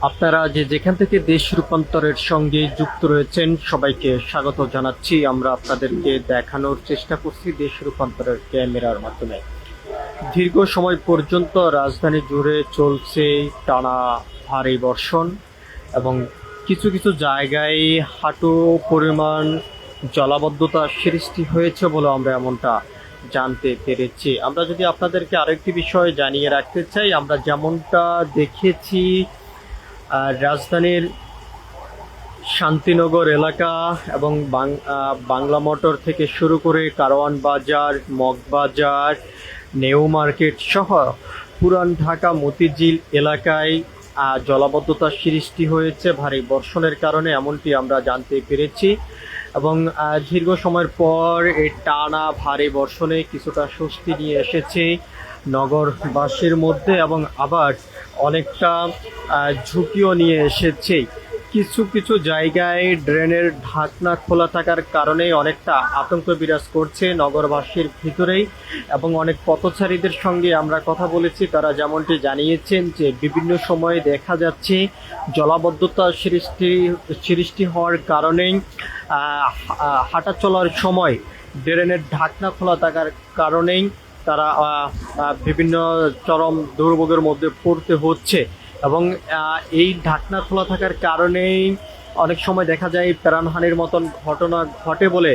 আপনারা যেখান থেকে দেশ রূপান্তরের সঙ্গে যুক্ত রয়েছেন সবাইকে স্বাগত জানাচ্ছি। আমরা আপনাদেরকে দেখানোর চেষ্টা করছি দেশ রূপান্তরের ক্যামেরার মাধ্যমে। দীর্ঘ সময় পর্যন্ত রাজধানী জুড়ে চলছে টানা ভারী বর্ষণ এবং কিছু কিছু জায়গায় হাঁটু পরিমাণ জলাবদ্ধতা সৃষ্টি হয়েছে বলে আমরা এমনটা জানতে পেরেছি। আমরা যদি আপনাদেরকে আরেকটি বিষয় জানিয়ে রাখতে চাই, আমরা যেমনটা দেখেছি রাজধানীর শান্তিনগর এলাকা এবং বাংলা মোটর থেকে শুরু করে কারওয়ান বাজার, মগবাজার, নিউ মার্কেট সহ পুরান ঢাকা মতিঝিল এলাকায় জলাবদ্ধতার সৃষ্টি হয়েছে ভারী বর্ষণের কারণে, এমনটি আমরা জানতে পেরেছি। এবং দীর্ঘ সময়ের পর এই টানা ভারী বর্ষণে কিছুটা স্বস্তি নিয়ে এসেছে নগরবাসীর মধ্যে এবং আবার অনেকটা ঝুঁকিও নিয়ে এসেছে। কিছু কিছু জায়গায় ড্রেনের ঢাকনা খোলা থাকার কারণে অনেকটা আতঙ্ক বিরাজ করছে নগরবাসীর ভিতরেই। এবং অনেক পথচারীদের সঙ্গে আমরা কথা বলেছি, তারা যেমনটি জানিয়েছেন যে বিভিন্ন সময়ে দেখা যাচ্ছে জলাবদ্ধতা সৃষ্টি হওয়ার কারণেই হাঁটা চলার সময় ড্রেনের ঢাকনা খোলা থাকার কারণেই তারা বিভিন্ন চরম দুর্ভোগের মধ্যে পড়তে হচ্ছে। এবং এই ঢাকনা খোলা থাকার কারণেই অনেক সময় দেখা যায় প্রাণহানির মতন ঘটনা ঘটে বলে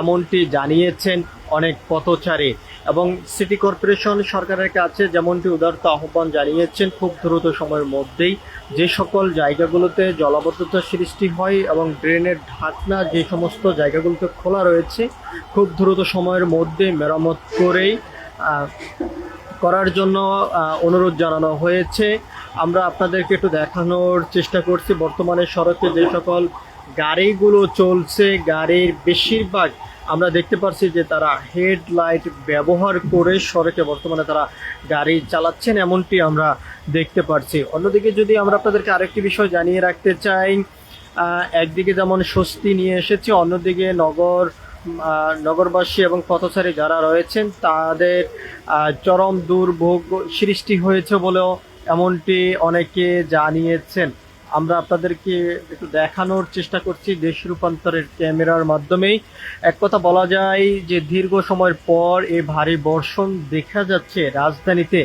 এমনটি জানিয়েছেন অনেক পথচারী। এবং সিটি কর্পোরেশন সরকারের কাছে যেমনটি উদারতা আহ্বান জানিয়েছেন, খুব দ্রুত সময়ের মধ্যেই যে সকল জায়গাগুলোতে জলাবদ্ধতা সৃষ্টি হয় এবং ড্রেনের ঢাকনা যে সমস্ত জায়গাগুলোতে খোলা রয়েছে খুব দ্রুত সময়ের মধ্যে মেরামত করার জন্য অনুরোধ জানানো হয়েছে। আমরা আপনাদেরকে একটু দেখানোর চেষ্টা করছি বর্তমানে সড়কে যে সকল গাড়িগুলো চলছে, গাড়ির বেশিরভাগ আমরা দেখতে পাচ্ছি যে তারা হেডলাইট ব্যবহার করে সড়কে বর্তমানে তারা গাড়ি চালাচ্ছেন, এমনটি আমরা দেখতে পাচ্ছি। অন্যদিকে যদি আমরা আপনাদেরকে আরেকটি বিষয় জানিয়ে রাখতে চাই, একদিকে যেমন স্বস্তি নিয়ে এসেছে, অন্যদিকে নগরবাসী এবং পথচারী যারা রয়েছেন তাদের চরম দুর্ভোগ সৃষ্টি হয়েছে বলেও এমনটি অনেকে জানিয়েছেন। আমরা আপনাদেরকে একটু দেখানোর চেষ্টা করছি দেশ রূপান্তরের ক্যামেরার মাধ্যমেই। এক কথা বলা যায় যে দীর্ঘ সময়ের পর এই ভারী বর্ষণ দেখা যাচ্ছে রাজধানীতে।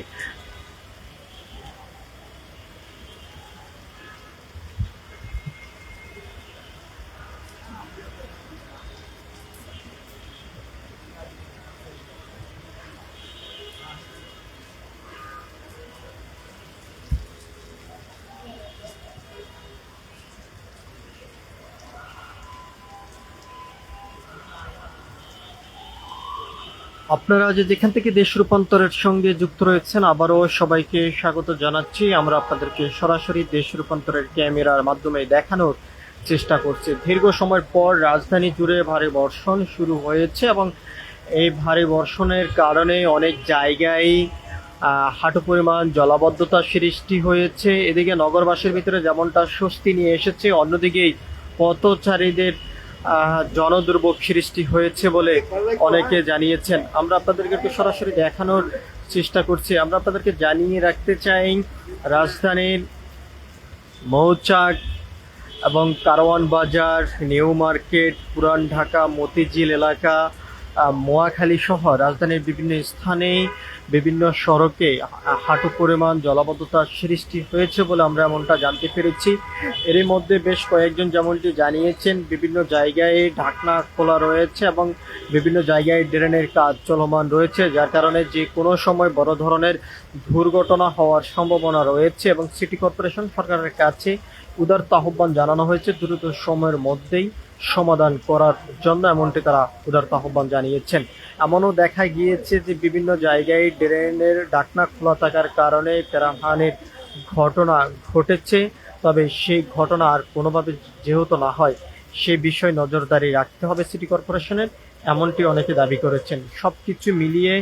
আপনারা যেখান থেকে দেশ রূপান্তরের সঙ্গে যুক্ত রয়েছেন আবারও সবাইকে স্বাগত জানাচ্ছি। আমরা আপনাদেরকে সরাসরি দেশ রূপান্তরের ক্যামেরার মাধ্যমে দেখানোর চেষ্টা করছি। দীর্ঘ সময়ের পর রাজধানী জুড়ে ভারী বর্ষণ শুরু হয়েছে এবং এই ভারী বর্ষণের কারণে অনেক জায়গায় হাঁটু পরিমাণ জলাবদ্ধতা সৃষ্টি হয়েছে। এদিকে নগরবাসীর ভিতরে যেমনটা স্বস্তি নিয়ে এসেছে, অন্যদিকেই পথচারীদের জনদুর্ভোগ সৃষ্টি হয়েছে বলে অনেকে জানিয়েছেন। আমরা আপনাদেরকে একটু সরাসরি দেখানোর চেষ্টা করছি। আমরা আপনাদেরকে জানিয়ে রাখতে চাই রাজধানীর মৌচাক এবং কারওয়ান বাজার, নিউ মার্কেট, পুরান ঢাকা মতিঝিল এলাকা, মোয়াখালী সহ রাজধানীর বিভিন্ন স্থানে বিভিন্ন সড়কে হাঁটু পরিমাণ জলাবদ্ধতার সৃষ্টি হয়েছে বলে আমরা এমনটা জানতে পেরেছি। এরই মধ্যে বেশ কয়েকজন যেমনটি জানিয়েছেন বিভিন্ন জায়গায় ঢাকনা খোলা রয়েছে এবং বিভিন্ন জায়গায় ড্রেনের কাজ চলমান রয়েছে, যার কারণে যে কোনো সময় বড় ধরনের দুর্ঘটনা হওয়ার সম্ভাবনা রয়েছে। এবং সিটি কর্পোরেশন সরকারের কাছে উদারতা আহ্বান জানানো হয়েছে দ্রুত সময়ের মধ্যেই সমাধান করার জন্য, এমনটি তারা উদারতা আহ্বান জানিয়েছেন। এমনও দেখা গিয়েছে যে বিভিন্ন জায়গায় ড্রেনের ঢাকনা খোলা থাকার কারণে প্রাণহানির ঘটনা ঘটেছে। তবে সেই ঘটনা আর কোনোভাবে যেহেতু না হয় সে বিষয়ে নজরদারি রাখতে হবে সিটি কর্পোরেশনের, এমনটি অনেকে দাবি করেছেন। সব কিছু মিলিয়ে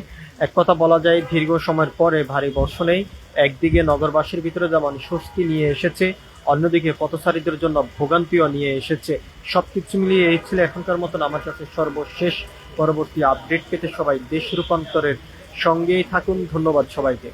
এক কথা বলা যায় দীর্ঘ সময়ের পরে ভারী বর্ষণেই একদিকে নগরবাসীর ভিতরে যেমন স্বস্তি নিয়ে এসেছে, অন্যদিকে পথচারীদের জন্য ভোগান্তিও নিয়ে এসেছে। সবকিছু মিলিয়ে এই ছিল এখনকার মতন আমার কাছে সর্বশেষ। পরবর্তী আপডেট পেতে সবাই দেশ রূপান্তরের সঙ্গেই থাকুন। ধন্যবাদ সবাইকে।